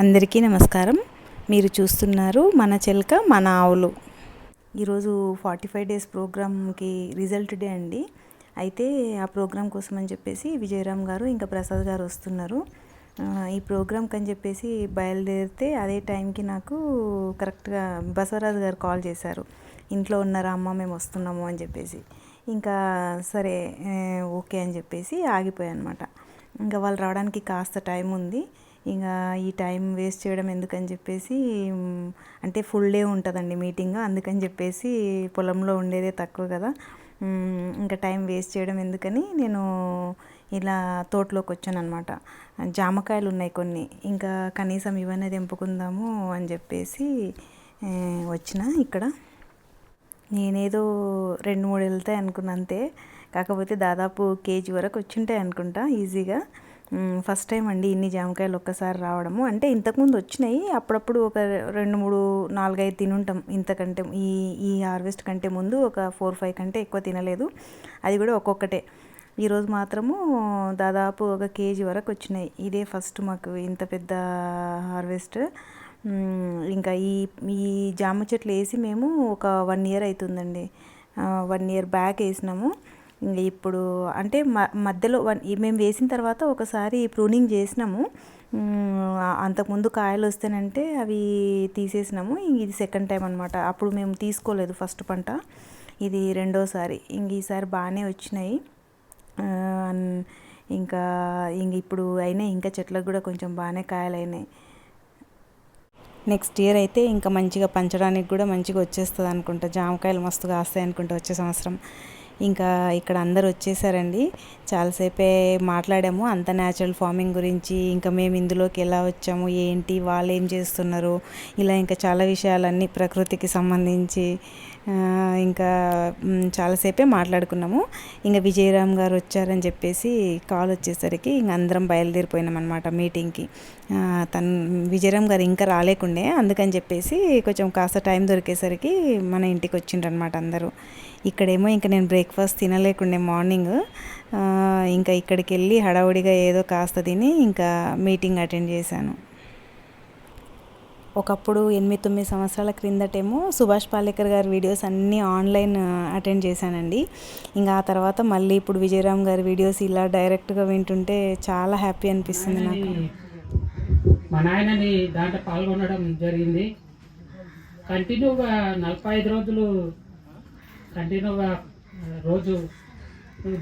అందరికీ నమస్కారం. మీరు చూస్తున్నారు మన చిలక మన ఆవులు. ఈరోజు 45 డేస్ ప్రోగ్రామ్కి రిజల్ట్ డే అండి. అయితే ఆ ప్రోగ్రాం కోసం అని చెప్పేసి విజయరామ్ గారు ఇంకా ప్రసాద్ గారు వస్తున్నారు. ఈ ప్రోగ్రామ్కి అని చెప్పేసి బయలుదేరితే అదే టైంకి నాకు కరెక్ట్గా బసవరాజు గారు కాల్ చేశారు. ఇంట్లో ఉన్నారా అమ్మ, మేము వస్తున్నాము అని చెప్పేసి. ఇంకా సరే ఓకే అని చెప్పేసి ఆగిపోయాను అనమాట. ఇంకా వాళ్ళు రావడానికి కాస్త టైం ఉంది. ఇంకా ఈ టైం వేస్ట్ చేయడం ఎందుకని చెప్పేసి, అంటే ఫుల్ డే ఉంటుందండి మీటింగ్, అందుకని చెప్పేసి పొలంలో ఉండేదే తక్కువ కదా, ఇంకా టైం వేస్ట్ చేయడం ఎందుకని నేను ఇలా తోటలోకి వచ్చాను అనమాట. జామకాయలు ఉన్నాయి కొన్ని, ఇంకా కనీసం ఇవన్నీ తెంపుకుందాము అని చెప్పేసి వచ్చిన. ఇక్కడ నేనేదో 2-3 వెళ్తాయి అనుకున్నా అంతే, కాకపోతే దాదాపు కేజీ వరకు వచ్చింటాయి అనుకుంటా ఈజీగా. ఫస్ట్ టైం అండి ఇన్ని జామకాయలు ఒక్కసారి రావడము. అంటే ఇంతకుముందు వచ్చినాయి, అప్పుడప్పుడు ఒక 2-3-4-5 తినుంటాం. ఇంతకంటే ఈ హార్వెస్ట్ కంటే ముందు ఒక 4-5 కంటే ఎక్కువ తినలేదు, అది కూడా ఒక్కొక్కటే. ఈరోజు మాత్రము దాదాపు ఒక కేజీ వరకు వచ్చినాయి. ఇదే ఫస్ట్ మాకు ఇంత పెద్ద హార్వెస్ట్. ఇంకా ఈ జామ చెట్లు వేసి మేము ఒక 1 ఇయర్ అవుతుందండి. 1 ఇయర్ బ్యాక్ వేసినాము. ఇంకా ఇప్పుడు అంటే మధ్యలో మేము వేసిన తర్వాత ఒకసారి ప్రూనింగ్ చేసినాము. అంతకుముందు కాయలు వస్తేనంటే అవి తీసేసినాము. ఇది సెకండ్ టైం అనమాట. అప్పుడు మేము తీసుకోలేదు ఫస్ట్ పంట, ఇది రెండోసారి. ఇంక ఈసారి బాగానే వచ్చినాయి. ఇంకా ఇప్పుడు అయినాయి, ఇంకా చెట్లకు కూడా కొంచెం బాగానే కాయలు అయినాయి. నెక్స్ట్ ఇయర్ అయితే ఇంకా మంచిగా పంచడానికి కూడా మంచిగా వచ్చేస్తుంది అనుకుంటా. జామకాయలు మస్తుగా వస్తాయి అనుకుంటా వచ్చే సంవత్సరం. ఇంకా ఇక్కడ అందరు వచ్చేసారండి. చాలాసేపే మాట్లాడాము అంత న్యాచురల్ ఫార్మింగ్ గురించి, ఇంకా మేము ఇందులోకి ఎలా వచ్చాము, ఏంటి, వాళ్ళు ఏం చేస్తున్నారు, ఇలా ఇంకా చాలా విషయాలన్నీ ప్రకృతికి సంబంధించి ఇంకా చాలాసేపే మాట్లాడుకున్నాము. ఇంకా విజయరామ్ గారు వచ్చారని చెప్పేసి కాల్ వచ్చేసరికి ఇంక అందరం బయలుదేరిపోయినాం అనమాట మీటింగ్కి. విజయరామ్ గారు ఇంకా రాలేకుండే, అందుకని చెప్పేసి కొంచెం కాస్త టైం దొరికేసరికి మన ఇంటికి వచ్చిండ్రనమాట అందరూ. ఇక్కడేమో ఇంకా నేను బ్రేక్ఫాస్ట్ తినలేకుండే మార్నింగ్. ఇంకా ఇక్కడికి వెళ్ళి హడావుడిగా ఏదో కాస్త తిని ఇంకా మీటింగ్ అటెండ్ చేశాను. ఒకప్పుడు 8-9 సంవత్సరాల క్రిందటేమో సుభాష్ పాలేకర్ గారి వీడియోస్ అన్నీ ఆన్లైన్ అటెండ్ చేశానండి. ఇంకా ఆ తర్వాత మళ్ళీ ఇప్పుడు విజయరామ్ గారి వీడియోస్ ఇలా డైరెక్ట్గా వింటుంటే చాలా హ్యాపీ అనిపిస్తుంది నాకు. మా నాయనని దాంట్లో పాల్గొనడం జరిగింది. కంటిన్యూగా 45 రోజులు కంటిన్యూగా రోజు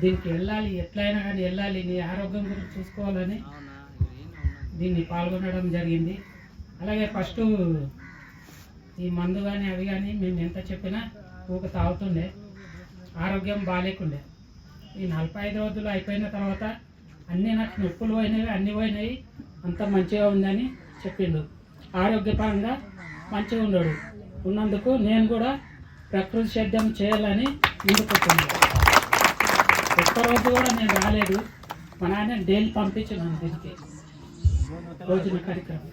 దీనికి వెళ్ళాలి, ఎట్లయినా కానీ వెళ్ళాలి, నీ ఆరోగ్యం గురించి చూసుకోవాలని దీన్ని పాల్గొనడం జరిగింది. అలాగే ఫస్ట్ ఈ మందు కానీ అవి కానీ మేము ఎంత చెప్పినా ఊక తాగుతుండే, ఆరోగ్యం బాగాలేకుండే. ఈ 45 రోజులు అయిపోయిన తర్వాత అన్నీ నాకు నొప్పులు పోయినాయి, అన్నీ పోయినాయి, అంత మంచిగా ఉందని చెప్పిండు. ఆరోగ్యపరంగా మంచిగా ఉన్నందుకు నేను కూడా ప్రకృతి సేద్యం చేయాలని ముందుకొచ్చింది. ఒక్కరోజు కూడా నేను రాలేదు, మా నాన్న డైలీ పంపించినాను దీనికి భోజన కార్యక్రమం.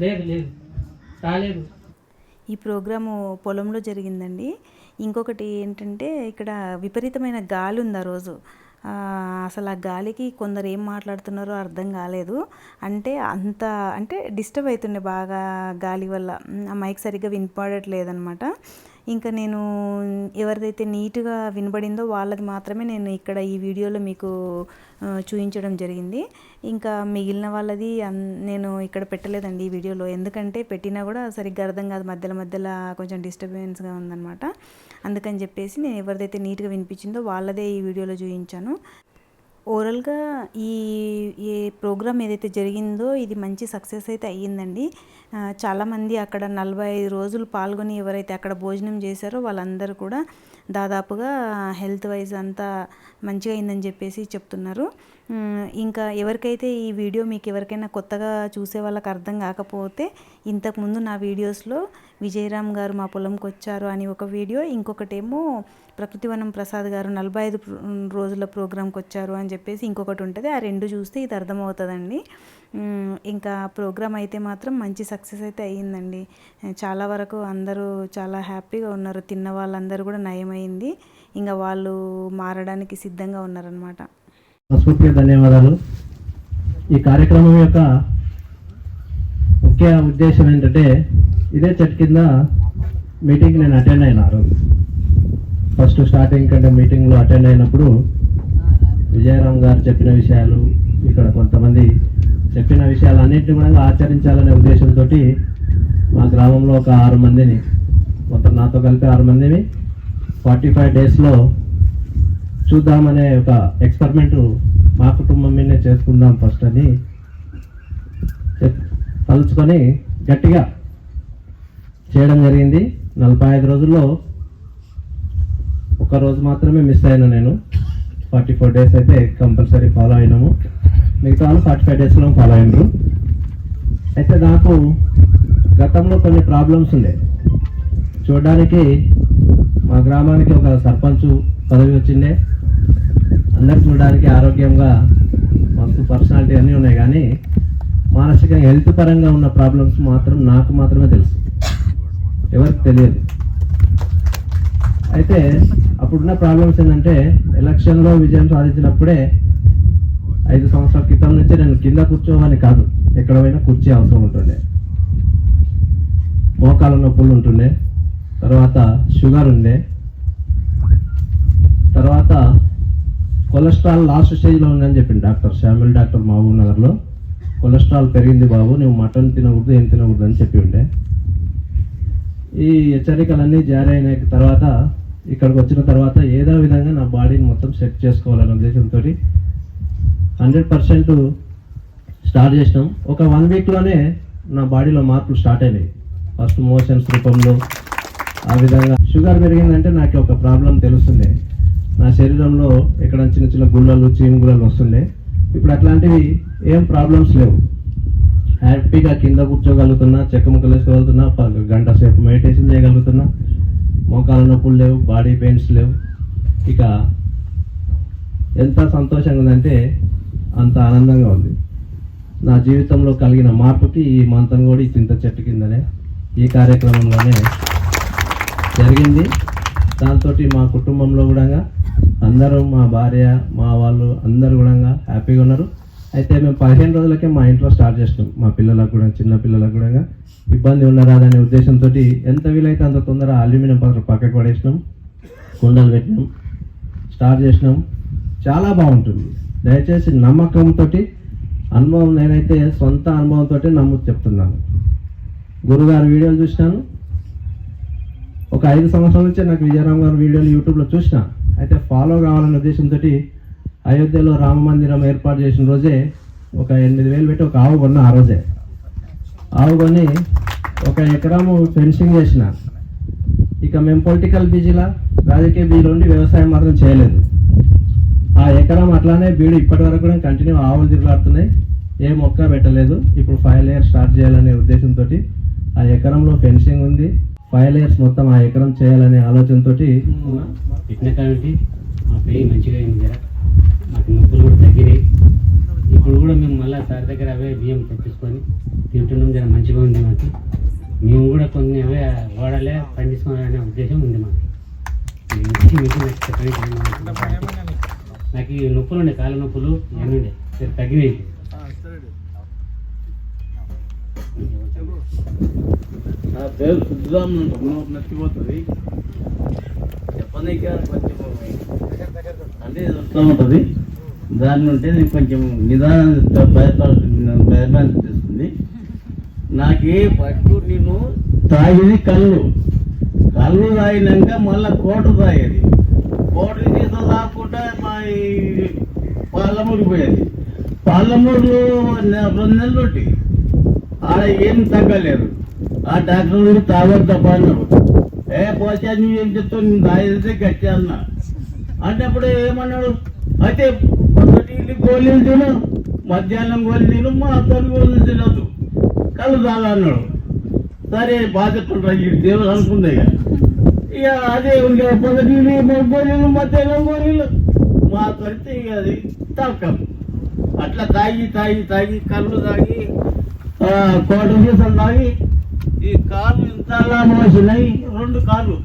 లేదు రాలేదు. ఈ ప్రోగ్రాము పొలంలో జరిగిందండి. ఇంకొకటి ఏంటంటే ఇక్కడ విపరీతమైన గాలి ఉంది ఆ రోజు. అసలు ఆ గాలికి కొందరు ఏం మాట్లాడుతున్నారో అర్థం కాలేదు. అంటే డిస్టర్బ్ అవుతుండే బాగా గాలి వల్ల, ఆ మైక్ సరిగ్గా వినపడట్లేదనమాట. ఇంకా నేను ఎవరిదైతే నీట్గా వినబడిందో వాళ్ళది మాత్రమే నేను ఇక్కడ ఈ వీడియోలో మీకు చూపించడం జరిగింది. ఇంకా మిగిలిన వాళ్ళది నేను ఇక్కడ పెట్టలేదండి ఈ వీడియోలో, ఎందుకంటే పెట్టినా కూడా సరిగ్గా అర్థం కాదు, మధ్యలో కొంచెం డిస్టర్బెన్స్గా ఉందన్నమాట. అందుకని చెప్పేసి నేను ఎవరిదైతే నీట్గా వినిపించిందో వాళ్ళదే ఈ వీడియోలో చూపించాను. ఓవరాల్గా ఈ ప్రోగ్రామ్ ఏదైతే జరిగిందో ఇది మంచి సక్సెస్ అయితే అయ్యిందండి. చాలామంది అక్కడ 45 రోజులు పాల్గొని ఎవరైతే అక్కడ భోజనం చేశారో వాళ్ళందరూ కూడా దాదాపుగా హెల్త్ వైజ్ అంతా మంచిగా అయిందని చెప్పేసి చెప్తున్నారు. ఇంకా ఎవరికైతే ఈ వీడియో మీకు ఎవరికైనా కొత్తగా చూసే వాళ్ళకి అర్థం కాకపోతే, ఇంతకుముందు నా వీడియోస్లో విజయరామ్ గారు మా పొలంకి వచ్చారు అని ఒక వీడియో, ఇంకొకటేమో ప్రకృతివనం ప్రసాద్ గారు 45 రోజుల ప్రోగ్రాంకి వచ్చారు అని చెప్పేసి ఇంకొకటి ఉంటుంది. ఆ రెండు చూస్తే ఇది అర్థమవుతుందండి. ఇంకా ప్రోగ్రామ్ అయితే మాత్రం మంచి సక్సెస్ అయితే అయ్యిందండి. చాలా వరకు అందరూ చాలా హ్యాపీగా ఉన్నారు. తిన్న వాళ్ళందరూ కూడా నయమైంది, ఇంకా వాళ్ళు మారడానికి సిద్ధంగా ఉన్నారనమాట. ధన్యవాదాలు. ఈ కార్యక్రమం యొక్క ముఖ్య ఉద్దేశం ఏంటంటే ఇదే చెట్టు కింద మీటింగ్ నేను అటెండ్ అయినా ఆ రోజు. ఫస్ట్ స్టార్టింగ్ కంటే మీటింగ్లో అటెండ్ అయినప్పుడు విజయరామ్ గారు చెప్పిన విషయాలు, ఇక్కడ కొంతమంది చెప్పిన విషయాలు అన్నింటినీ కూడా ఆచరించాలనే ఉద్దేశంతో మా గ్రామంలో ఒక 6 మందిని, మొత్తం నాతో కలిపి 6 మందిని 45 డేస్లో చూద్దామనే ఒక ఎక్స్పెరిమెంట్ మా కుటుంబం మీదనే చేసుకుందాం ఫస్ట్ అని తలుచుకొని గట్టిగా చేయడం జరిగింది. 45 రోజుల్లో ఒక రోజు మాత్రమే మిస్ అయినా నేను. 44 డేస్ అయితే కంపల్సరీ ఫాలో అయినాము, మిగతా వాళ్ళు 45 డేస్లో ఫాలో అయినరు. అయితే నాకు గతంలో కొన్ని ప్రాబ్లమ్స్ ఉండే. చూడడానికి మా గ్రామానికి ఒక సర్పంచ్ పదవి వచ్చిండే, అందరు చూడడానికి ఆరోగ్యంగా మస్తు పర్సనాలిటీ అన్నీ ఉన్నాయి, కానీ మానసికంగా హెల్త్ పరంగా ఉన్న ప్రాబ్లమ్స్ మాత్రం నాకు మాత్రమే తెలుసు, ఎవరికి తెలియదు. అయితే అప్పుడున్న ప్రాబ్లమ్స్ ఏంటంటే ఎలక్షన్లో విజయం సాధించినప్పుడే 5 సంవత్సరాల క్రితం నుంచి నేను కింద కూర్చోవని కాదు, ఎక్కడ పోయినా కుర్చీ అవసరం ఉంటుండే, మోకాల నొప్పులు ఉంటుండే, తర్వాత షుగర్ ఉండే, తర్వాత కొలెస్ట్రాల్ లాస్ట్ స్టేజ్లో ఉందని చెప్పింది డాక్టర్ శ్యామిల్ డాక్టర్ మహబూబ్ నగర్లో. కొలెస్ట్రాల్ పెరిగింది బాబు, నువ్వు మటన్ తినకూడదు, ఏం తినకూడదు అని చెప్పి ఉండే. ఈ హెచ్చరికలన్నీ జారీ అయిన తర్వాత ఇక్కడికి వచ్చిన తర్వాత ఏదో విధంగా నా బాడీని మొత్తం సెట్ చేసుకోవాలనే ఉద్దేశంతో 100% స్టార్ట్ చేసినాం. ఒక 1 వీక్లోనే నా బాడీలో మార్పులు స్టార్ట్ అయినాయి. ఫస్ట్ మోషన్స్ రూపంలో, ఆ విధంగా షుగర్ పెరిగిందంటే నాకు ఒక ప్రాబ్లం తెలుస్తుండే, నా శరీరంలో ఎక్కడ చిన్న చిన్న గుళ్ళలు చీము గుళ్ళలు వస్తుండే. ఇప్పుడు అట్లాంటివి ఏం ప్రాబ్లమ్స్ లేవు, హ్యాపీగా కింద కూర్చోగలుగుతున్నా, చెక్క ముక్కలు వేసుకోగలుగుతున్నా, 1 గంట సేపు మెడిటేషన్ చేయగలుగుతున్నా, మోకాల నొప్పులు లేవు, బాడీ పెయిన్స్ లేవు. ఇక ఎంత సంతోషంగా ఉందంటే అంత ఆనందంగా ఉంది. నా జీవితంలో కలిగిన మార్పుకి ఈ మంతం కూడా ఈ చింత చెట్టు కిందనే, ఈ కార్యక్రమంలోనే జరిగింది. దాంతో మా కుటుంబంలో కూడా అందరూ, మా భార్య, మా వాళ్ళు అందరూ కూడా హ్యాపీగా ఉన్నారు. అయితే మేము 15 రోజులకే మా ఇంట్లో స్టార్ట్ చేసినాం. మా పిల్లలకు కూడా, చిన్న పిల్లలకు కూడా ఇబ్బంది ఉండరాదనే ఉద్దేశంతో ఎంత వీలైతే అంత తొందర అల్యూమినియం పాత్ర పక్కకు పడేసినాం, కుండలు పెట్టినాం, స్టార్ట్ చేసినాం. చాలా బాగుంటుంది. దయచేసి నమ్మకంతో, అనుభవం, నేనైతే సొంత అనుభవంతో చెప్తున్నాను. గురుగారు వీడియోలు చూసినాను. ఒక 5 సంవత్సరాల నుంచే నాకు విజయరామ్ గారు వీడియోలు యూట్యూబ్లో చూసిన. అయితే ఫాలో కావాలనే ఉద్దేశంతో అయోధ్యలో రామ మందిరం ఏర్పాటు చేసిన రోజే ఒక 8,000 పెట్టి ఒక ఆవు కొన్న. ఆ రోజే ఆవు కొని 1 ఎకరాము ఫెన్సింగ్ చేసిన. ఇక మేము పొలిటికల్ బీజీలా, రాజకీయ బీజీలో ఉండి వ్యవసాయం మాత్రం చేయలేదు. ఆ ఎకరం అట్లానే బీడు ఇప్పటి వరకు కూడా కంటిన్యూ ఆవులు తిరుగులాడుతున్నాయి, ఏ మొక్క పెట్టలేదు. ఇప్పుడు 5 లేయర్స్ స్టార్ట్ చేయాలనే ఉద్దేశంతో ఆ ఎకరంలో ఫెన్సింగ్ ఉంది. 5 లేయర్స్ మొత్తం ఆ ఎకరం చేయాలనే ఆలోచనతో పెట్టిన కాబట్టి మా పెయి మంచిగా అయింది కదా, మాకు నొప్పులు కూడా తగ్గినాయి. ఇప్పుడు కూడా మేము మళ్ళీ సార్ దగ్గర అవే బియ్యం తెప్పించుకొని తింటున్నాం, జర మంచిగా ఉంది మాకు. మేము కూడా కొన్ని అవే వాడాలే, పండించుకోవాలనే ఉద్దేశం ఉంది మాకు. నాకు ఈ నొప్పులు ఉండే, కాళ్ళ నొప్పులు ఇవన్నీ ఉండే, తగ్గినాయి. నా పేరు సిద్ధరామ్, నచ్చిపోతుంది చెప్పనీకి కొంచెం అంటే వస్తూ ఉంటుంది. దాని నుండి నేను కొంచెం నిదానం భయపడుతుంది. నాకే ఫస్ట్ నేను తాగింది కళ్ళు తాగినాక మళ్ళీ కోట తాగేది. కోట తీసా తాగకుండా మా పాలమూరు పోయేది. పాలమూరులో 2 నెలలు ఉంటే ఆడ ఏం తగ్గలేదు. ఆ డాక్టర్ కూడా తాగొద్దు తప్ప అన్నారు. పోచా నువ్వేం చెప్తావు, నేను తాగితే గట్టి అన్నా. అంటే అప్పుడు ఏమన్నాడు, అయితే పొద్దుటి గోళీలు తిను, మధ్యాహ్నం గోళీలు తిను, మా అతను గోళీలు తినద్దు, కళ్ళు తాగా అన్నాడు. సరే బాధ్యత దేవుడు అనుకుంది. ఇక అదే పొద్దుటి 3 గోళీలు, మధ్యాహ్నం గోళీలు, మా తడితే ఇక అది తాకం. అట్లా తాగి కళ్ళు తాగి కోట సీసం తాగి ఈ కాళ్ళు ఇంత అలా మోసినాయి. 2 కాళ్ళు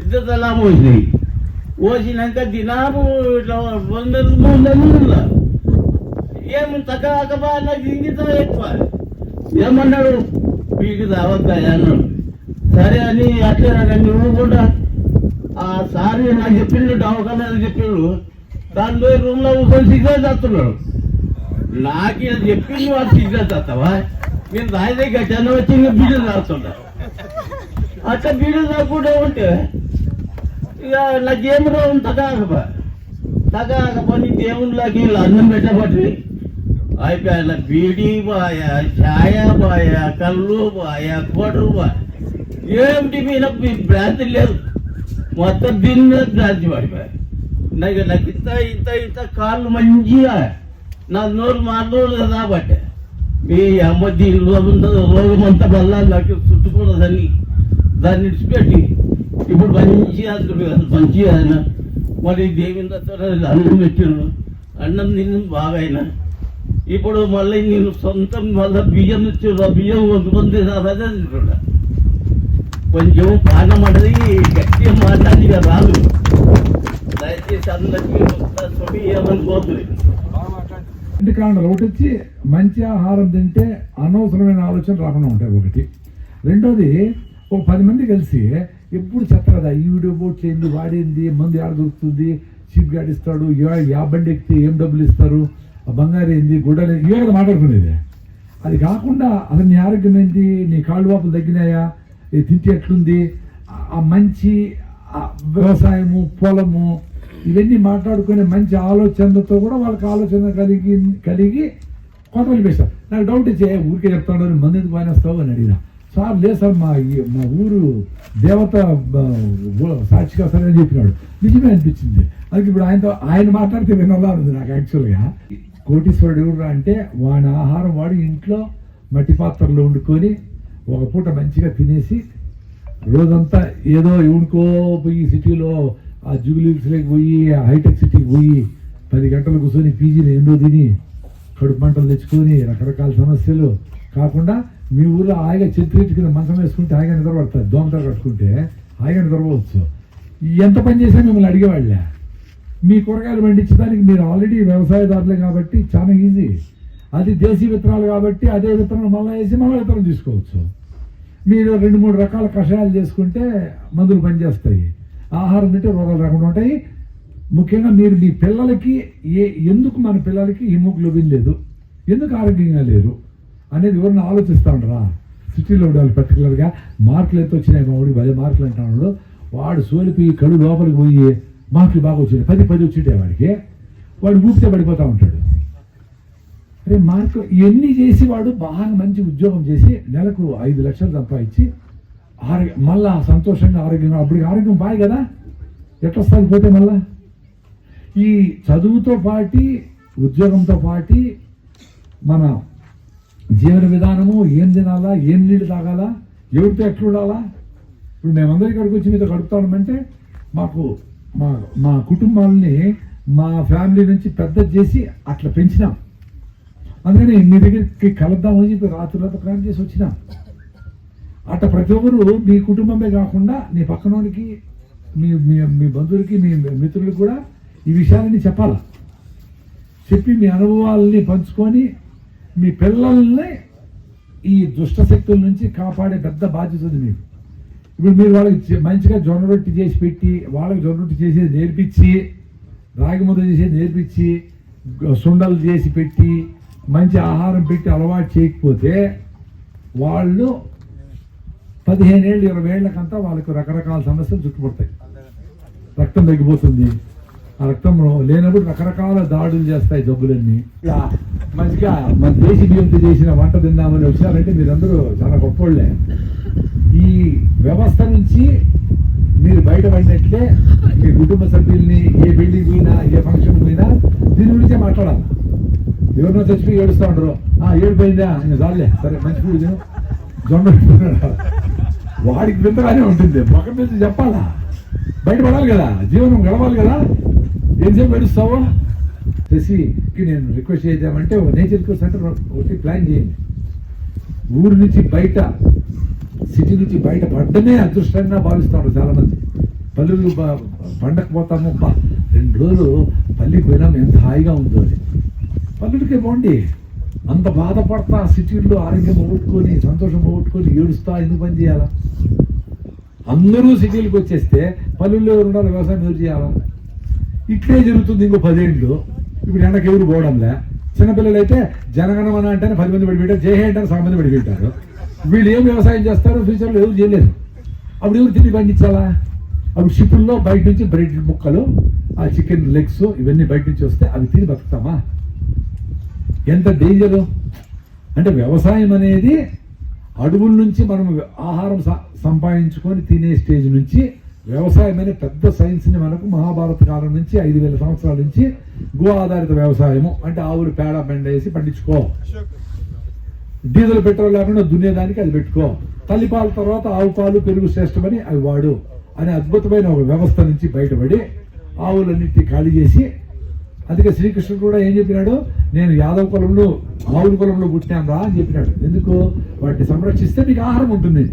ఇంత అలా మోసినాయి. పోసినాక దినాము ఇట్లా 2 నెలలు 3 నెలలు ఏం తగ్గబా నాకు ఇంగితం ఎక్కువ. ఏమన్నాడు, వీడికి రావద్దా అన్నాడు. సరే అని అట్లే నువ్వు కూడా ఆ సారి నాకు చెప్పిండు, డవకన్నా చెప్పిండు. దాని పోయి రూమ్లో కూర్చొని సిగరెట్ చేస్తున్నాడు. నాకు చెప్పింది వాడు సిగరెట్ చేస్తావా, నేను రాయిదే గట్టాను వచ్చి ఇంకా బీడీలు తాగుతున్నా. అట్లా బీడీలు తాగకుండా ఉంటే ఇక నాకేం రోగం తగ్గకపో నీ దేవుళ్ళకి అన్నం పెట్టబట్టి అయిపోయా. బీడీ బాయ, ఛాయ బాయ, కళ్ళు బాయ, కోటరు బాయ, ఏమిటి మీద భ్రాంతి లేదు. మొత్తం దీని మీద భ్రాంతి పడిపోయా. నాకు ఇంత కాళ్ళు మంచిగా నా నోరు మాట్లాడలేదు కాబట్టి మీ అమ్మ దీని రోగం అంతా వల్ల నాకు చుట్టుకున్నదని దాన్ని విడిచిపెట్టి ఇప్పుడు మంచిగా ఆయన మరి దేవిందతో అన్నం పెట్టిండు. అన్నం తిని బాగా అయినా ఇప్పుడు మళ్ళీ నేను సొంతం మళ్ళీ బియ్యం ఇచ్చిండు. బియ్యం వండుకొని అదే తింటున్నా. కొంచెం పానం అనేది గట్టిగా మాట్లాడి రాదు. దయచేసి అందరికీ ఏమనుకోతుంది. ఇంటి కారణాలు ఒకటి వచ్చి మంచి ఆహారం తింటే అనవసరమైన ఆలోచన రాకుండా ఉంటాయి ఒకటి. రెండోది ఒక 10 మంది కలిసి ఎప్పుడు చెత్త కదా, ఈ వీడియో బోట్ చేయండి, వాడేంది, మందు ఆడ దొరుకుతుంది, చీప్ గార్డ్ ఇస్తాడు, యా బండి ఎక్కితే ఏం డబ్బులు ఇస్తారు, ఆ బంగారు ఏంది, గుడ్డలు ఇవే కదా మాట్లాడుకునేది. అది కాకుండా అసలు నీ ఆరోగ్యం ఏంటి, నీ కాళ్ళు వాపులు తగ్గినాయా, తింటే ఎట్లుంది, ఆ మంచి వ్యవసాయము, పొలము, ఇవన్నీ మాట్లాడుకునే మంచి ఆలోచనలతో కూడా వాళ్ళకి ఆలోచన కలిగి కొంతమంది వేస్తారు. నాకు డౌట్ ఇచ్చే ఊరికే చెప్తాడు, మంది ఎందుకు మానేస్తావు అని అడిగిన. సార్ లేదు సార్, మా ఊరు దేవత సాక్షిగా సరే అని చెప్పినాడు. నిజమే అనిపించింది. అందుకే ఇప్పుడు ఆయన మాట్లాడితే వినాలా ఉంది నాకు. యాక్చువల్గా కోటీశ్వరుడు ఎవరు అంటే వాడి ఆహారం వాడి ఇంట్లో మట్టి పాత్రలో వండుకొని ఒక పూట మంచిగా తినేసి రోజంతా ఏదో ఎవడుకో పోయి సిటీలో ఆ జూబిలీస్లోకి పోయి హైటెక్ సిటీకి పోయి 10 గంటలు కూర్చొని పీజీలో ఎండో తిని కడుపు మంటలు తెచ్చుకొని రకరకాల సమస్యలు కాకుండా మీ ఊళ్ళో హాయిగా చెట్టు కింద మంచం వేసుకుంటే హాయిగా నిద్రపడతారు. దోమతలు కట్టుకుంటే హాయిగా నిద్రపోవచ్చు. ఎంత పని చేసినా మిమ్మల్ని అడిగేవాళ్ళే. మీ కూరగాయలు పండించడానికి మీరు ఆల్రెడీ వ్యవసాయదారులే కాబట్టి చాలా ఈజీ. అది దేశీ విత్తనాలు కాబట్టి అదే విత్తనాలు మళ్ళీ వేసి మళ్ళీ విత్తనం తీసుకోవచ్చు. మీరు 2-3 రకాల కషాయాలు చేసుకుంటే మందులు పనిచేస్తాయి. ఆహారం తింటే రోగాలు రాకుండా ఉంటాయి. ముఖ్యంగా మీరు మీ పిల్లలకి ఎందుకు మన పిల్లలకి హిమోగ్లోబిన్ లేదు, ఎందుకు ఆరోగ్యంగా లేరు అనేది ఎవరిని ఆలోచిస్తూ ఉండరా? సిటీలో ఉండాలి. పర్టికులర్గా మార్కులు ఎంత వచ్చినాయి, మా ఊడికి 10 మార్కులు అంటున్నాడు. వాడు సోలిపోయి కళ్ళు లోపలికి పోయి మార్కులు బాగా వచ్చినాయి, 10 వచ్చింటే వాడు ఊపితే పడిపోతూ ఉంటాడు. అరే మార్కులు ఇవన్నీ చేసి వాడు బాగా మంచి ఉద్యోగం చేసి నెలకు 5 లక్షలు సంపాదించి మళ్ళా సంతోషంగా ఆరోగ్యంగా, అప్పటికి ఆరోగ్యం బాగా కదా, ఎట్లా పోతే మళ్ళా ఈ చదువుతో పాటి ఉద్యోగంతో పాటి మన జీవన విధానము, ఏం తినాలా, ఏం నీళ్ళు తాగాలా, ఎవరితో ఎట్లా ఉండాలా. ఇప్పుడు మేమందరి ఇక్కడికి వచ్చి మీతో గడుపుతామంటే మాకు మా కుటుంబాలని మా ఫ్యామిలీ నుంచి పెద్ద చేసి అట్లా పెంచినాం. అందుకని మీ దగ్గరికి కలుద్దామని చెప్పి రాత్రులతో ప్లాన్ చేసి వచ్చినాం. అట్లా ప్రతి ఒక్కరు మీ కుటుంబమే కాకుండా నీ పక్కనోడికి, మీ బంధువులకి, మీ మిత్రులకు కూడా ఈ విషయాలన్నీ చెప్పాలా. చెప్పి మీ అనుభవాలని పంచుకొని మీ పిల్లల్ని ఈ దుష్ట శక్తుల నుంచి కాపాడే పెద్ద బాధ్యత ఉంది మీకు. ఇప్పుడు మీరు వాళ్ళకి మంచిగా జొన్న రొట్టి చేసి పెట్టి, వాళ్ళకి జొన్న రొట్టి చేసేది నేర్పించి, రాగి ముద్ద చేసేది నేర్పించి, సుండలు చేసి పెట్టి, మంచి ఆహారం పెట్టి అలవాటు చేయకపోతే వాళ్ళు 15 ఏళ్ళు 20 ఏళ్ళకంతా వాళ్ళకు రకరకాల సమస్యలు చుట్టుపడతాయి. రక్తం తగ్గిపోతుంది. ఆ రక్తం లేనప్పుడు రకరకాల దాడులు చేస్తాయి జబ్బులన్నీ. మంచిగా మన దేశీ బియ్యంతో చేసిన వంట తిందామని వచ్చారంటే మీరందరూ చాలా గొప్పోళ్లే. ఈ వ్యవస్థ నుంచి మీరు బయటపడినట్లే మీ కుటుంబ సభ్యుల్ని ఏ బిల్డింగ్ పోయినా, ఏ ఫంక్షన్ పోయినా దీని గురించే మాట్లాడాలి. ఎవరినో చచ్చిపోయి ఏడుస్తూ ఉంటారు, ఏడిపోయిందా ఇంకా చాలే, సరే మంచి పూజ జొండ వాడికి వింతగానే ఉంటుంది. పక్కన నుంచి చెప్పాలా, బయటపడాలి కదా, జీవనం గడవాలి కదా. ఎంతసేపు ఏడుస్తావో శశికి నేను రిక్వెస్ట్ చేద్దామంటే ఒక నేచర్ సెంటర్ ఒకటి ప్లాన్ చేయండి. ఊరి నుంచి బయట, సిటీ నుంచి బయట పడ్డమే అదృష్టంగా భావిస్తాడు చాలామంది. పల్లెలు పండకపోతాము, 2 రోజులు పల్లికి పోయినాము ఎంత హాయిగా ఉందో అని. పల్లెలకే పోండి. అంత బాధపడతా సిటీల్లో ఆరోగ్యం పోగొట్టుకొని సంతోషం పోగొట్టుకొని ఏడుస్తా ఎందుకు పని చేయాలా? అందరూ సిటీలకు వచ్చేస్తే పల్లెల్లో ఎవరు ఉండాలి? వ్యవసాయం ఎవరు చేయాలా? ఇట్లే జరుగుతుంది ఇంకో 10 ఏళ్ళు. ఇప్పుడు ఎండకి ఎవరు పోవడంలే. చిన్నపిల్లలు అయితే జనగణమన అంటేనే 10 మంది పడిపోయారు, జయ అంటే 100 మంది పడిపోయింటారు. వీళ్ళు ఏం వ్యవసాయం చేస్తారు? ఫ్యూచర్లో ఎవరు చేయలేరు. అప్పుడు ఎవరు తిరిగి పండించాలా? అప్పుడు షిప్పుల్లో బయట నుంచి బ్రెడ్ ముక్కలు, ఆ చికెన్ లెగ్స్ ఇవన్నీ బయట నుంచి వస్తే అవి తిని బతుకుతామా? ఎంత డేంజరు అంటే వ్యవసాయం అనేది అడవుల నుంచి మనం ఆహారం సంపాదించుకొని తినే స్టేజ్ నుంచి వ్యవసాయం అనే పెద్ద సైన్స్ని మనకు మహాభారత కాలం నుంచి 5000 సంవత్సరాల నుంచి గో ఆధారిత వ్యవసాయము అంటే ఆవులు పేడ బెండ వేసి పండించుకో, డీజిల్ పెట్రోల్ లేకుండా దున్నేదానికి అది పెట్టుకో, తల్లిపాల తర్వాత ఆవు పాలు పెరుగు శ్రేష్టమని అవి వాడు అనే అద్భుతమైన ఒక వ్యవస్థ నుంచి బయటపడి ఆవులన్నింటినీ ఖాళీ చేసి, అందుకే శ్రీకృష్ణుడు కూడా ఏం చెప్పినాడు? నేను యాదవ కులంలో ఆవుల కులంలో పుట్టినాను రా అని చెప్పినాడు. ఎందుకు? వాటిని సంరక్షిస్తే మీకు ఆహారం ఉంటుంది.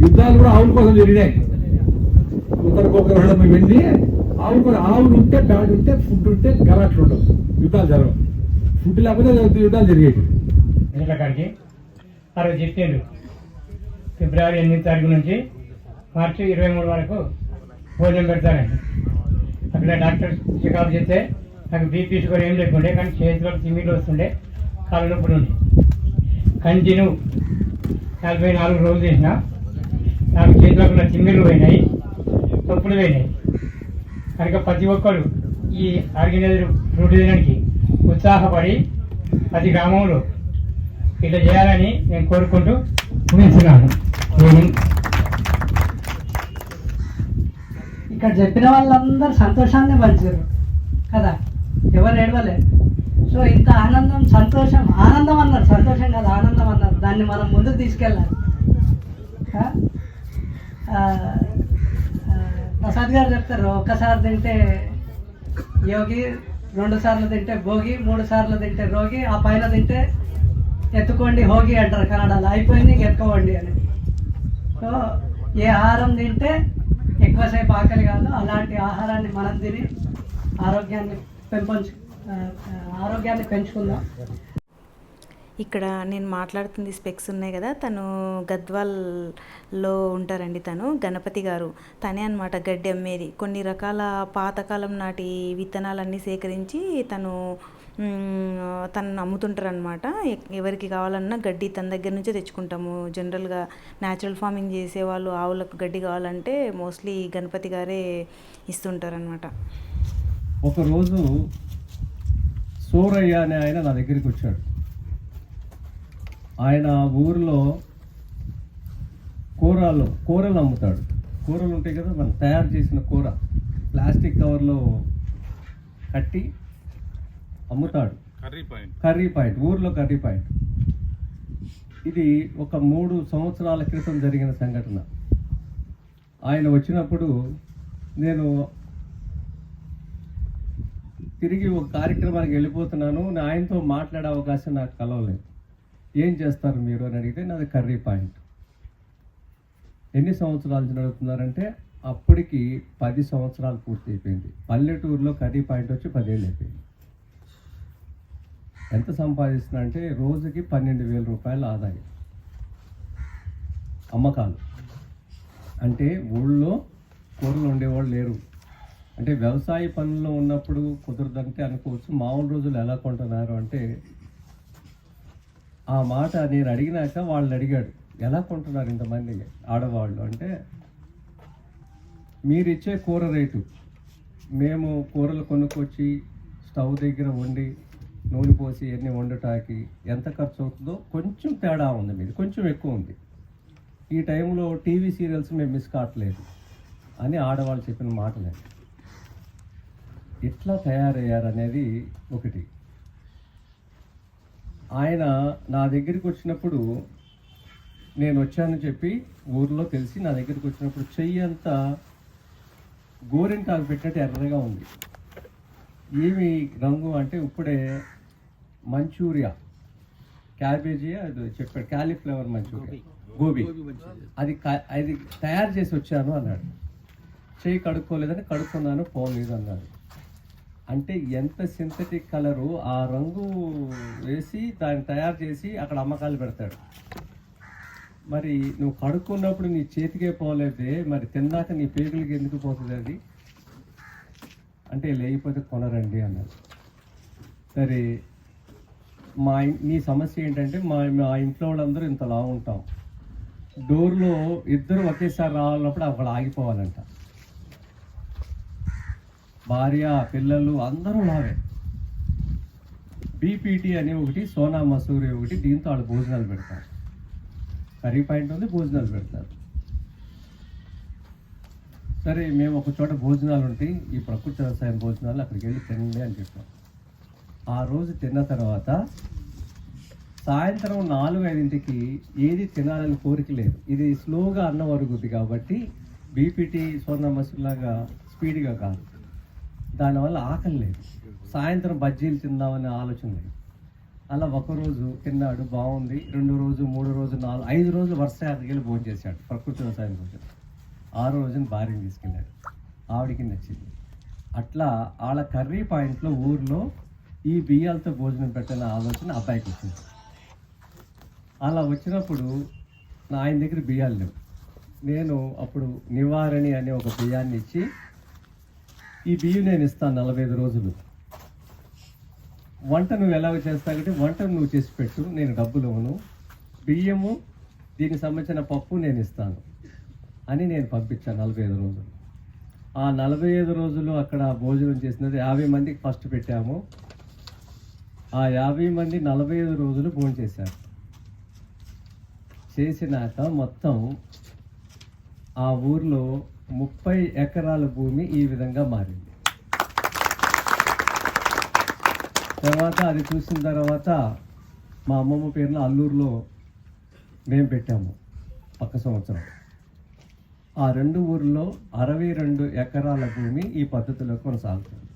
యుద్ధాలు కూడా ఆవుల కోసం జరిగినాయి. ఉత్తర గోకర్ణం వెళ్ళి ఆవులు ఉంటే బ్యాడ్ ఉంటే ఫుడ్ ఉంటే గలాట్లు ఉండవు, యుద్ధాలు జరగవు. ఫుడ్ లేకపోతే యుద్ధాలు జరిగేవి. కాడికి ఆ రోజు చెప్పిండు ఫిబ్రవరి 8 తారీఖు నుంచి మార్చి 23 వరకు భోజనం పెడతానండి. అక్కడ డాక్టర్ చెకప్ చేస్తే నాకు బీపీ షుగర్ ఏం లేకుండే, కానీ చేతిలో తిమ్మిళ్ళు వస్తుండే, కాళ్ళ నొప్పులు ఉండే. కంటిన్యూ 44 రోజులు చేసిన నాకు చేతిలో ఉన్న తిమ్మిళ్ళు పోయినాయి, నొప్పులు పోయినాయి. కనుక ప్రతి ఒక్కరు ఈ ఆర్గనైజర్ ఫ్రూట్ తినడానికి ఉత్సాహపడి ప్రతి గ్రామంలో ఇట్లా చేయాలని నేను కోరుకుంటూ ముగిస్తున్నాను. ఇక్కడ చెప్పిన వాళ్ళందరూ సంతోషాన్ని పంచారు కదా, ఎవరు ఏడవలే. సో ఇంత ఆనందం, సంతోషం, ఆనందం అన్నారు, సంతోషం కాదు ఆనందం అన్నారు. దాన్ని మనం ముందుకు తీసుకెళ్ళాలి. ప్రసాద్ గారు చెప్తారు, ఒక్కసారి తింటే యోగి, 2 సార్లు తింటే భోగి, 3 సార్లు తింటే రోగి, ఆ పైన తింటే ఎత్తుకోండి హోగి అంటారు కన్నడలో. అయిపోయింది ఎత్తుకోండి అని. సో ఏ ఆహారం తింటే ఎక్కువసేపు ఆకలి కాదు, అలాంటి ఆహారాన్ని మనం తిని ఆరోగ్యాన్ని పెంచుకుందాం. ఇక్కడ నేను మాట్లాడుతుంది స్పెక్స్ ఉన్నాయి కదా, తను గద్వాల్లో ఉంటారండి. తను గణపతి గారు, తనే అనమాట గడ్డి అమ్మేది. కొన్ని రకాల పాతకాలం నాటి విత్తనాలన్నీ సేకరించి తను అమ్ముతుంటారు అనమాట. ఎవరికి కావాలన్నా గడ్డి తన దగ్గర నుంచే తెచ్చుకుంటాము. జనరల్గా న్యాచురల్ ఫార్మింగ్ చేసేవాళ్ళు ఆవులకు గడ్డి కావాలంటే మోస్ట్లీ గణపతి గారే ఇస్తుంటారనమాట. ఒకరోజు సూరయ్య అనే ఆయన నా దగ్గరికి వచ్చాడు. ఆయన ఊరిలో కూరలు అమ్ముతాడు. కూరలు ఉంటాయి కదా, మనం తయారు చేసిన కూర ప్లాస్టిక్ కవర్లో కట్టి అమ్ముతాడు. కర్రీ పాయింట్, ఊర్లో కర్రీ పాయింట్. ఇది ఒక 3 సంవత్సరాల క్రితం జరిగిన సంఘటన. ఆయన వచ్చినప్పుడు నేను తిరిగి ఒక కార్యక్రమానికి వెళ్ళిపోతున్నాను. ఆయనతో మాట్లాడే అవకాశం నాకు కలవలేదు. ఏం చేస్తారు మీరు అని అడిగితే నాది కర్రీ పాయింట్. ఎన్ని సంవత్సరాల నుంచి నడుపుతున్నారంటే అప్పటికి 10 సంవత్సరాలు పూర్తి అయిపోయింది. పల్లెటూరులో కర్రీ పాయింట్ వచ్చి 10 ఏళ్ళు అయిపోయింది. ఎంత సంపాదిస్తున్నా అంటే రోజుకి 12,000 రూపాయల ఆదాయం, అమ్మకాలు. అంటే ఊళ్ళో కూరలు ఉండేవాళ్ళు లేరు. అంటే వ్యవసాయ పనుల్లో ఉన్నప్పుడు కుదరదంటే అనుకోవచ్చు. మామూలు రోజులు ఎలా కొంటున్నారు అంటే, ఆ మాట నేను అడిగినాక వాళ్ళని అడిగాడు, ఎలా కొంటున్నారు ఇంతమంది ఆడవాళ్ళు అంటే, మీరిచ్చే కూర రేటు మేము కూరలు కొనుక్కొచ్చి స్టవ్ దగ్గర వండి నూనె పోసి అన్నీ వండటానికి ఎంత ఖర్చు అవుతుందో కొంచెం తేడా ఉంది, మీది కొంచెం ఎక్కువ ఉంది. ఈ టైంలో టీవీ సీరియల్స్ మేము మిస్ కావట్లేదు అని ఆడవాళ్ళు చెప్పిన మాటలే. ఎట్లా తయారయ్యారనేది ఒకటి. ఆయన నా దగ్గరికి వచ్చినప్పుడు, నేను వచ్చానని చెప్పి ఊర్లో తెలిసి నా దగ్గరికి వచ్చినప్పుడు చెయ్యి అంతా గోరింటాకు పెట్టినట్టు ఎర్రగా ఉంది. ఏమి రంగు అంటే ఇప్పుడే మంచూరియా, క్యాబేజీ అది చెప్పాడు, క్యాలీఫ్లవర్ మంచూరియా, గోబీ, అది తయారు చేసి వచ్చాను అన్నాడు. చెయ్యి కడుక్కోలేదని కడుక్కున్నాను, పోలేదు అన్నాడు. అంటే ఎంత సింథటిక్ కలరు ఆ రంగు వేసి దాన్ని తయారు చేసి అక్కడ అమ్మకాలు పెడతాడు. మరి నువ్వు కడుక్కున్నప్పుడు నీ చేతికే పోలేదే, మరి తిన్నాక నీ పేగులకి ఎందుకు పోతుంది అది అంటే లేకపోతే కొనరండి అన్నారు. సరే నీ సమస్య ఏంటంటే మా ఇంట్లో వాళ్ళందరూ ఇంత లావు ఉంటాం, డోర్లో ఇద్దరు ఒకేసారి రావాలన్నప్పుడు అక్కడ ఆగిపోవాలంట. భార్య పిల్లలు అందరూ లావే. బీపీటీ అని ఒకటి, సోనా మసూరి ఒకటి, దీంతో వాళ్ళు భోజనాలు పెడతారు. కర్రీ పాయింట్ ఉంది, భోజనాలు పెడతారు. సరే మేము ఒక చోట భోజనాలు ఉంటాయి, ఈ ప్రకృతి వ్యవసాయం భోజనాలు, అక్కడికి వెళ్ళి తినండి అని చెప్పాం. ఆ రోజు తిన్న తర్వాత సాయంత్రం 4-5ంటికి ఏది తినాలని కోరిక లేదు. ఇది స్లోగా అన్నం అరుగుద్ది కాబట్టి బీపీటీ సోనా మసూరిలాగా స్పీడ్గా కాదు, దానివల్ల ఆకలి లేదు. సాయంత్రం బజ్జీలు తిందామనే ఆలోచన లేదు. అలా ఒకరోజు తిన్నాడు, బాగుంది. 2 రోజు 3 రోజు 4 5 రోజులు వరుస అక్కడికి భోజనం చేశాడు, ప్రకృతి వ్యవసాయం భోజనం. 6 రోజున భార్యని తీసుకెళ్ళాడు, ఆవిడికి నచ్చింది. అట్లా వాళ్ళ కర్రీ పాయింట్లో ఊర్లో ఈ బియ్యాలతో భోజనం పెట్టిన ఆలోచన అబ్బాయికి వచ్చింది. అలా వచ్చినప్పుడు ఆయన దగ్గర బియ్యాలు లేవు. నేను అప్పుడు నివారణి అనే ఒక బియ్యాన్ని ఇచ్చి, ఈ బియ్యం నేను ఇస్తాను 45 రోజులు, వంట నువ్వు ఎలాగ చేస్తానంటే వంట నువ్వు చేసి పెట్టు, నేను డబ్బులు ఇవ్వను, బియ్యము దీనికి సంబంధించిన పప్పు నేను ఇస్తాను అని నేను పంపించాను 45 రోజులు. ఆ 45 రోజులు అక్కడ భోజనం చేసినది 50 మందికి ఫస్ట్ పెట్టాము. ఆ 50 మంది 45 రోజులు భోజనం చేశారు. చేసినాక మొత్తం ఆ ఊర్లో 30 ఎకరాల భూమి ఈ విధంగా మారింది. తర్వాత అది చూసిన తర్వాత మా అమ్మమ్మ పేరున అల్లూరులో మేము పెట్టాము పక్క సంవత్సరం. ఆ 2 ఊర్లో 62 ఎకరాల భూమి ఈ పద్ధతిలో కొనసాగుతుంది.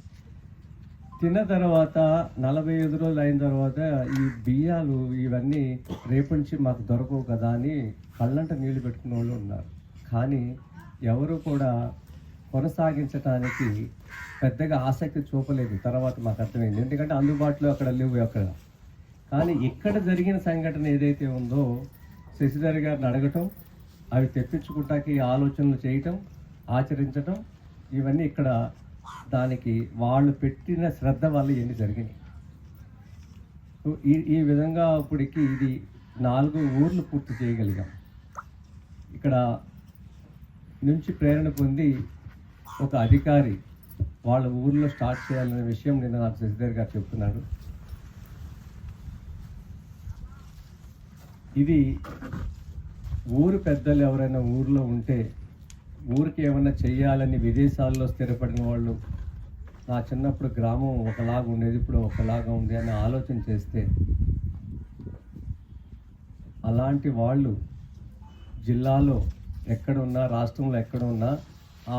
తిన్న తర్వాత 45 రోజులు అయిన తర్వాత ఈ బియ్యాలు ఇవన్నీ రేపు నుంచి మాకు దొరకవు కదా అని కళ్ళంట నీళ్లు పెట్టుకున్న వాళ్ళు ఉన్నారు. కానీ ఎవరు కూడా కొనసాగించడానికి పెద్దగా ఆసక్తి చూపలేదు. తర్వాత మాకు అర్థమైంది, ఎందుకంటే అందుబాటులో అక్కడ లేవు అక్కడ. కానీ ఇక్కడ జరిగిన సంఘటన ఏదైతే ఉందో శశిధర్ గారిని అడగటం, అవి తెప్పించుకుంటాకి ఆలోచనలు చేయటం, ఆచరించటం, ఇవన్నీ ఇక్కడ దానికి వాళ్ళు పెట్టిన శ్రద్ధ వల్ల ఇవన్నీ జరిగినాయి. సో ఈ విధంగా ఇప్పటికి ఇది 4 ఊర్లు పూర్తి చేయగలిగాం. ఇక్కడ నుంచి ప్రేరణ పొంది ఒక అధికారి వాళ్ళ ఊర్లో స్టార్ట్ చేయాలనే విషయం నిన్న నాకు శశిధర్ గారు చెప్తున్నారు. ఇది ఊరు పెద్దలు ఎవరైనా ఊర్లో ఉంటే ఊరికి ఏమైనా చెయ్యాలని విదేశాల్లో స్థిరపడిన వాళ్ళు, నా చిన్నప్పుడు గ్రామం ఒకలాగా ఉండేది ఇప్పుడు ఒకలాగా ఉంది అని ఆలోచన చేస్తే, అలాంటి వాళ్ళు జిల్లాలో ఎక్కడున్నా, రాష్ట్రంలో ఎక్కడున్నా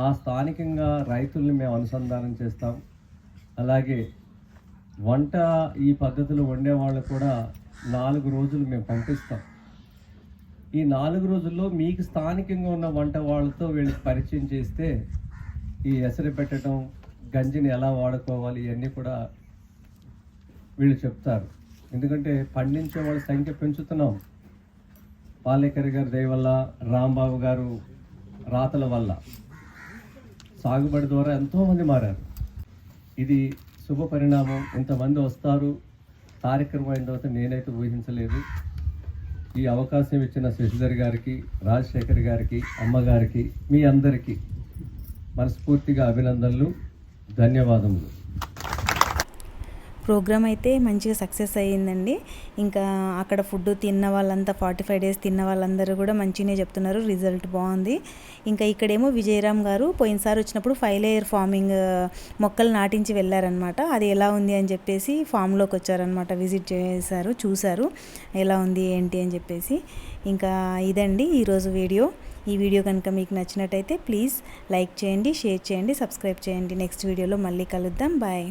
ఆ స్థానికంగా రైతుల్ని మేము అనుసంధానం చేస్తాం. అలాగే వంట ఈ పద్ధతిలో వండేవాళ్ళు కూడా 4 రోజులు మేము పంపిస్తాం. ఈ 4 రోజుల్లో మీకు స్థానికంగా ఉన్న వంట వాళ్ళతో వీళ్ళకి పరిచయం చేస్తే ఈ ఎసరు పెట్టడం, గంజిని ఎలా వాడుకోవాలి ఇవన్నీ కూడా వీళ్ళు చెప్తారు. ఎందుకంటే పండించే వాళ్ళ సంఖ్య పెంచుతున్నాం. పాలేకర్ గారి దయ వల్ల, రాంబాబు గారు రాతల వల్ల సాగుబడి ద్వారా ఎంతోమంది మారారు. ఇది శుభ పరిణామం. ఇంతమంది వస్తారు కార్యక్రమం అయిన తర్వాత నేనైతే ఊహించలేదు. ఈ అవకాశం ఇచ్చిన శశిధర్ గారికి, రాజశేఖర్ గారికి, అమ్మగారికి, మీ అందరికీ మనస్ఫూర్తిగా అభినందనలు, ధన్యవాదములు. ప్రోగ్రామ్ అయితే మంచిగా సక్సెస్ అయ్యిందండి. ఇంకా అక్కడ ఫుడ్ తిన్న వాళ్ళంతా 45 డేస్ తిన్న వాళ్ళందరూ కూడా మంచిగానే చెప్తున్నారు, రిజల్ట్ బాగుంది. ఇంకా ఇక్కడేమో విజయరామ్ గారు పోయినసారి వచ్చినప్పుడు 5 లేయర్ ఫార్మింగ్ మొక్కలు నాటించి వెళ్ళారనమాట. అది ఎలా ఉంది అని చెప్పేసి ఫామ్లోకి వచ్చారనమాట, విజిట్ చేశారు, చూశారు ఎలా ఉంది ఏంటి అని చెప్పేసి. ఇంకా ఇదండి ఈరోజు వీడియో. ఈ వీడియో కనుక మీకు నచ్చినట్టయితే ప్లీజ్ లైక్ చేయండి, షేర్ చేయండి, సబ్స్క్రైబ్ చేయండి. నెక్స్ట్ వీడియోలో మళ్ళీ కలుద్దాం. బాయ్.